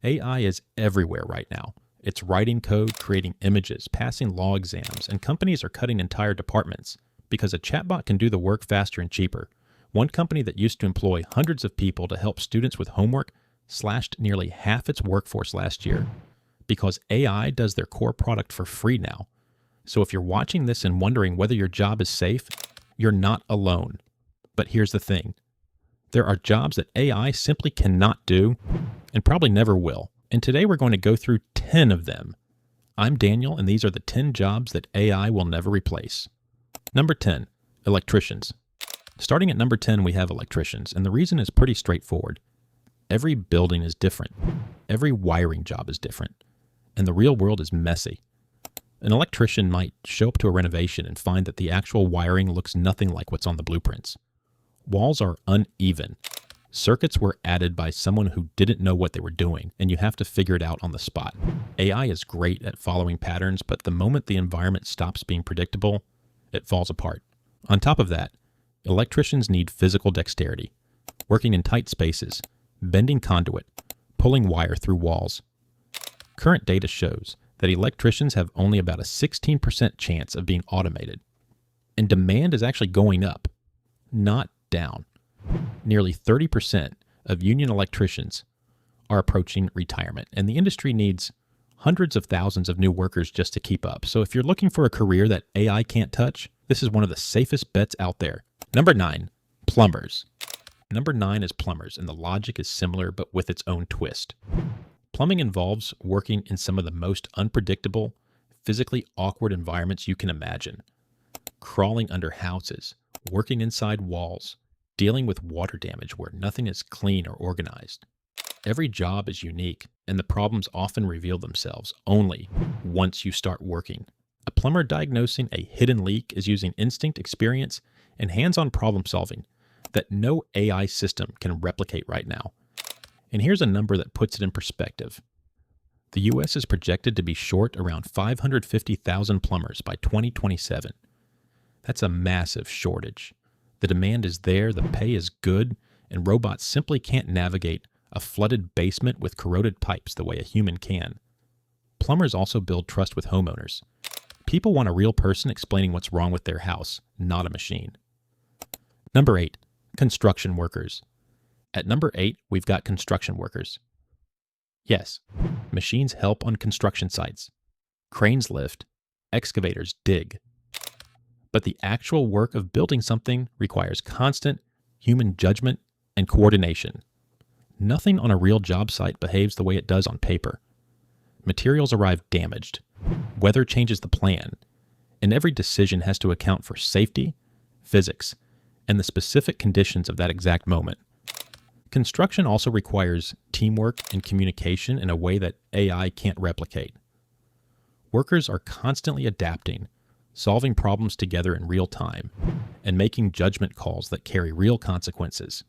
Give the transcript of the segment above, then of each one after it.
AI is everywhere right now. It's writing code, creating images, passing law exams, and companies are cutting entire departments because a chatbot can do the work faster and cheaper. One company that used to employ hundreds of people to help students with homework slashed nearly half its workforce last year because AI does their core product for free now. So if you're watching this and wondering whether your job is safe, you're not alone. But here's the thing. There are jobs that AI simply cannot do and probably never will. And today we're going to go through 10 of them. I'm Daniel, and these are the 10 jobs that AI will never replace. Number 10, electricians. Starting at number 10, we have electricians, and the reason is pretty straightforward. Every building is different. Every wiring job is different. And the real world is messy. An electrician might show up to a renovation and find that the actual wiring looks nothing like what's on the blueprints. Walls are uneven. Circuits were added by someone who didn't know what they were doing, and you have to figure it out on the spot. AI is great at following patterns, but the moment the environment stops being predictable, it falls apart. On top of that, electricians need physical dexterity, working in tight spaces, bending conduit, pulling wire through walls. Current data shows that electricians have only about a 16% chance of being automated, and demand is actually going up, not down. Nearly 30% of union electricians are approaching retirement, and the industry needs hundreds of thousands of new workers just to keep up. So if you're looking for a career that AI can't touch, this is one of the safest bets out there. Number 9, plumbers. Number 9 is plumbers, and the logic is similar but with its own twist. Plumbing involves working in some of the most unpredictable, physically awkward environments you can imagine. Crawling under houses, working inside walls, dealing with water damage where nothing is clean or organized. Every job is unique, and the problems often reveal themselves only once you start working. A plumber diagnosing a hidden leak is using instinct, experience, and hands-on problem solving that no AI system can replicate right now. And here's a number that puts it in perspective. The U.S. is projected to be short around 550,000 plumbers by 2027. That's a massive shortage. The demand is there, the pay is good, and robots simply can't navigate a flooded basement with corroded pipes the way a human can. Plumbers also build trust with homeowners. People want a real person explaining what's wrong with their house, not a machine. Number 8, construction workers. At number 8, we've got construction workers. Yes, machines help on construction sites. Cranes lift, excavators dig. But the actual work of building something requires constant human judgment and coordination. Nothing on a real job site behaves the way it does on paper. Materials arrive damaged. Weather changes the plan. And every decision has to account for safety, physics, and the specific conditions of that exact moment. Construction also requires teamwork and communication in a way that AI can't replicate. Workers are constantly adapting, solving problems together in real time, and making judgment calls that carry real consequences.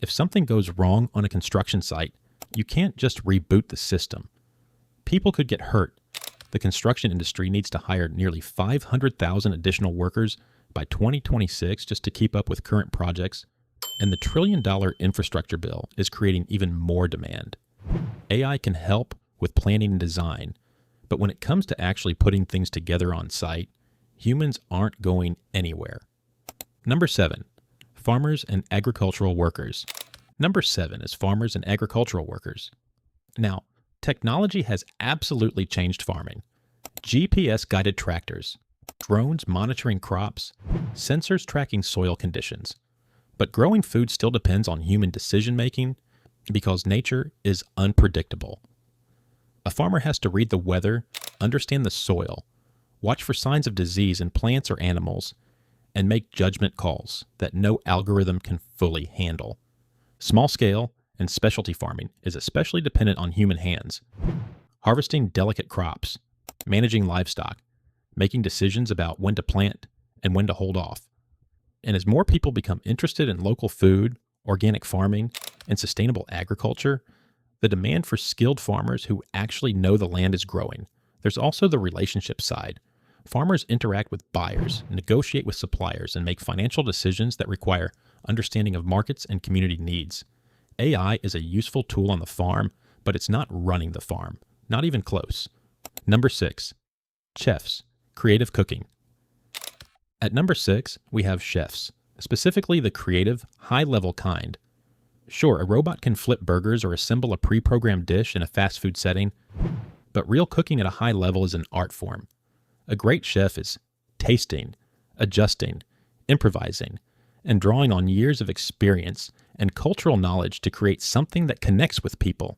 If something goes wrong on a construction site, you can't just reboot the system. People could get hurt. The construction industry needs to hire nearly 500,000 additional workers by 2026 just to keep up with current projects, and the $1 trillion infrastructure bill is creating even more demand. AI can help with planning and design, but when it comes to actually putting things together on site, humans aren't going anywhere. Number 7, farmers and agricultural workers. Number 7 is farmers and agricultural workers. Now, technology has absolutely changed farming. GPS-guided tractors, drones monitoring crops, sensors tracking soil conditions. But growing food still depends on human decision-making because nature is unpredictable. A farmer has to read the weather, understand the soil, watch for signs of disease in plants or animals, and make judgment calls that no algorithm can fully handle. Small-scale and specialty farming is especially dependent on human hands. Harvesting delicate crops, managing livestock, making decisions about when to plant and when to hold off. And as more people become interested in local food, organic farming, and sustainable agriculture, the demand for skilled farmers who actually know the land is growing. There's also the relationship side. Farmers interact with buyers, negotiate with suppliers, and make financial decisions that require understanding of markets and community needs. AI is a useful tool on the farm, but it's not running the farm, not even close. Number 6, chefs, creative cooking. At number 6, we have chefs, specifically the creative, high-level kind. Sure, a robot can flip burgers or assemble a pre-programmed dish in a fast food setting, but real cooking at a high level is an art form. A great chef is tasting, adjusting, improvising, and drawing on years of experience and cultural knowledge to create something that connects with people.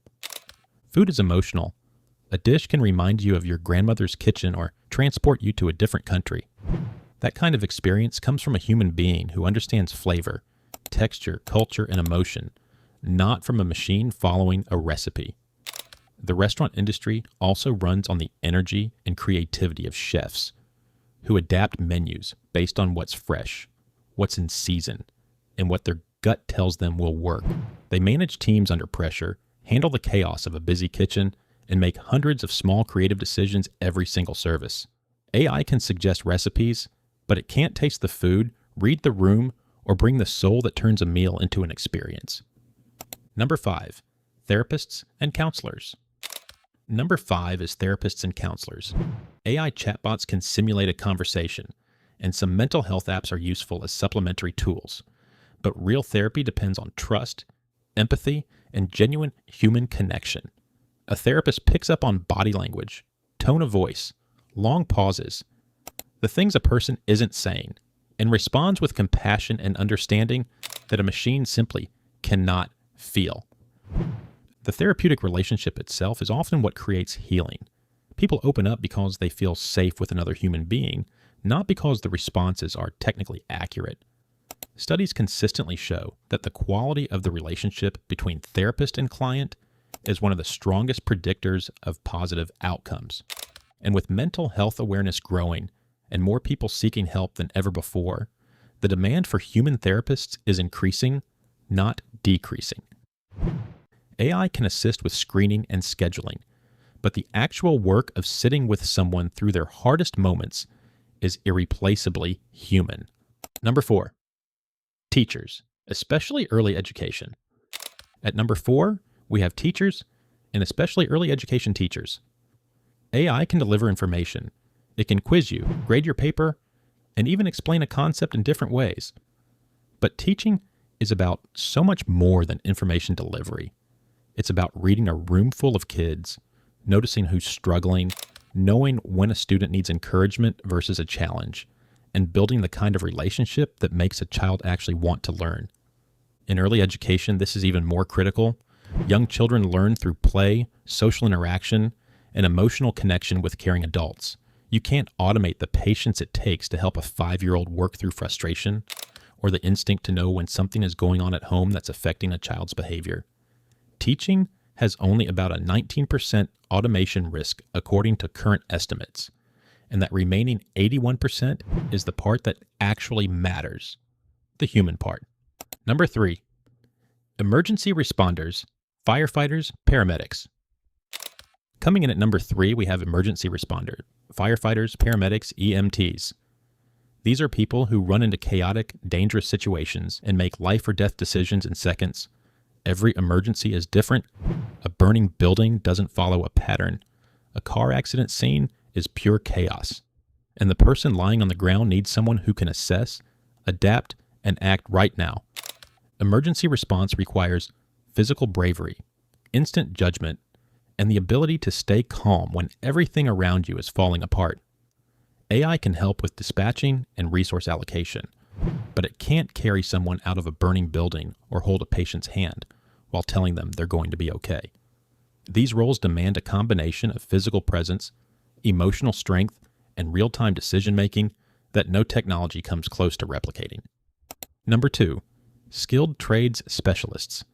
Food is emotional. A dish can remind you of your grandmother's kitchen or transport you to a different country. That kind of experience comes from a human being who understands flavor, texture, culture, and emotion, not from a machine following a recipe. The restaurant industry also runs on the energy and creativity of chefs who adapt menus based on what's fresh, what's in season, and what their gut tells them will work. They manage teams under pressure, handle the chaos of a busy kitchen, and make hundreds of small creative decisions every single service. AI can suggest recipes, but it can't taste the food, read the room, or bring the soul that turns a meal into an experience. Number 5, therapists and counselors. Number 5 is therapists and counselors. AI chatbots can simulate a conversation, and some mental health apps are useful as supplementary tools. But real therapy depends on trust, empathy, and genuine human connection. A therapist picks up on body language, tone of voice, long pauses, the things a person isn't saying, and responds with compassion and understanding that a machine simply cannot feel. The therapeutic relationship itself is often what creates healing. People open up because they feel safe with another human being, not because the responses are technically accurate. Studies consistently show that the quality of the relationship between therapist and client is one of the strongest predictors of positive outcomes. And with mental health awareness growing and more people seeking help than ever before, the demand for human therapists is increasing, not decreasing. AI can assist with screening and scheduling, but the actual work of sitting with someone through their hardest moments is irreplaceably human. Number 4, teachers, especially early education. At number 4, we have teachers, and especially early education teachers. AI can deliver information. It can quiz you, grade your paper, and even explain a concept in different ways. But teaching is about so much more than information delivery. It's about reading a room full of kids, noticing who's struggling, knowing when a student needs encouragement versus a challenge, and building the kind of relationship that makes a child actually want to learn. In early education, this is even more critical. Young children learn through play, social interaction, and emotional connection with caring adults. You can't automate the patience it takes to help a 5-year-old work through frustration, or the instinct to know when something is going on at home that's affecting a child's behavior. Teaching has only about a 19% automation risk according to current estimates, and that remaining 81% is the part that actually matters, the human part. Number 3, emergency responders, firefighters, paramedics. Coming in at number 3, we have emergency responder, firefighters, paramedics, EMTs. These are people who run into chaotic, dangerous situations and make life or death decisions in seconds. Every emergency is different. A burning building doesn't follow a pattern. A car accident scene is pure chaos. And the person lying on the ground needs someone who can assess, adapt, and act right now. Emergency response requires physical bravery, instant judgment, and the ability to stay calm when everything around you is falling apart. AI can help with dispatching and resource allocation, but it can't carry someone out of a burning building or hold a patient's hand while telling them they're going to be okay. These roles demand a combination of physical presence, emotional strength, and real-time decision-making that no technology comes close to replicating. Number 2, skilled trades specialists.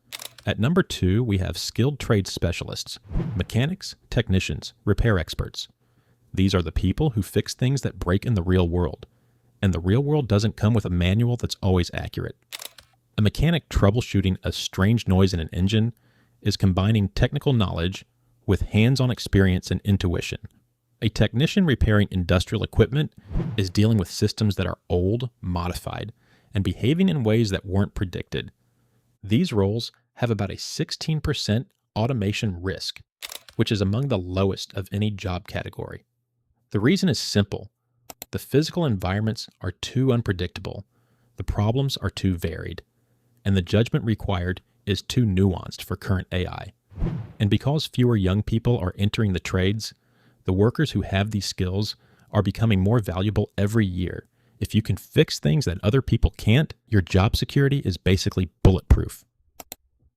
At number 2, we have skilled trade specialists, mechanics, technicians, repair experts. These are the people who fix things that break in the real world, and the real world doesn't come with a manual that's always accurate. A mechanic troubleshooting a strange noise in an engine is combining technical knowledge with hands-on experience and intuition. A technician repairing industrial equipment is dealing with systems that are old, modified, and behaving in ways that weren't predicted. These roles have about a 16% automation risk, which is among the lowest of any job category. The reason is simple. The physical environments are too unpredictable, the problems are too varied, and the judgment required is too nuanced for current AI. And because fewer young people are entering the trades, the workers who have these skills are becoming more valuable every year. If you can fix things that other people can't, your job security is basically bulletproof.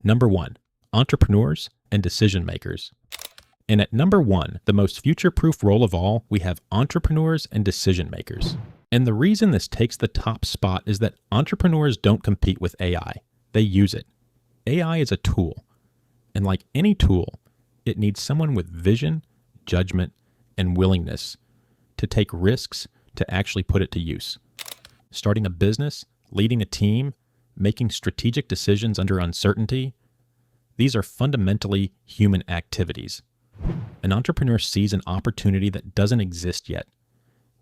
Number 1, entrepreneurs and decision makers. And at number 1, the most future-proof role of all, we have entrepreneurs and decision makers. And the reason this takes the top spot is that entrepreneurs don't compete with AI. They use it. AI is a tool. And like any tool, it needs someone with vision, judgment, and willingness to take risks to actually put it to use. Starting a business, leading a team, making strategic decisions under uncertainty, these are fundamentally human activities. An entrepreneur sees an opportunity that doesn't exist yet,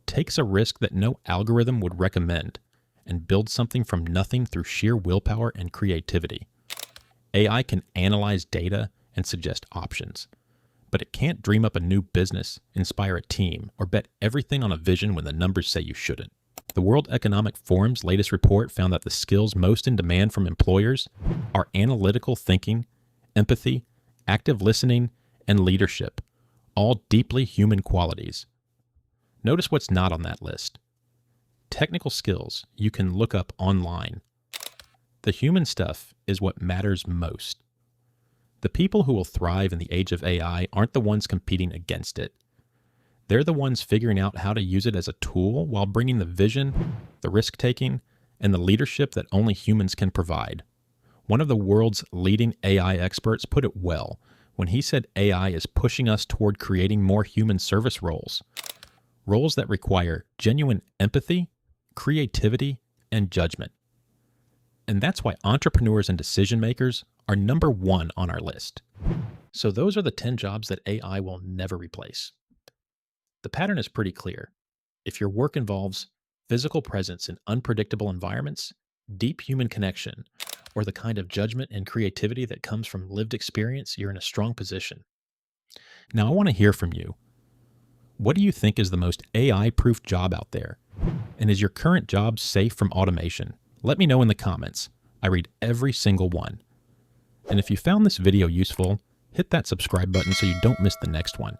takes a risk that no algorithm would recommend, and builds something from nothing through sheer willpower and creativity. AI can analyze data and suggest options, but it can't dream up a new business, inspire a team, or bet everything on a vision when the numbers say you shouldn't. The World Economic Forum's latest report found that the skills most in demand from employers are analytical thinking, empathy, active listening, and leadership, all deeply human qualities. Notice what's not on that list. Technical skills you can look up online. The human stuff is what matters most. The people who will thrive in the age of AI aren't the ones competing against it. They're the ones figuring out how to use it as a tool while bringing the vision, the risk-taking, and the leadership that only humans can provide. One of the world's leading AI experts put it well when he said AI is pushing us toward creating more human service roles that require genuine empathy, creativity, and judgment. And that's why entrepreneurs and decision makers are number 1 on our list. So those are the 10 jobs that AI will never replace. The pattern is pretty clear. If your work involves physical presence in unpredictable environments, deep human connection, or the kind of judgment and creativity that comes from lived experience, you're in a strong position. Now, I want to hear from you. What do you think is the most AI-proof job out there? And is your current job safe from automation? Let me know in the comments. I read every single one. And if you found this video useful, hit that subscribe button so you don't miss the next one.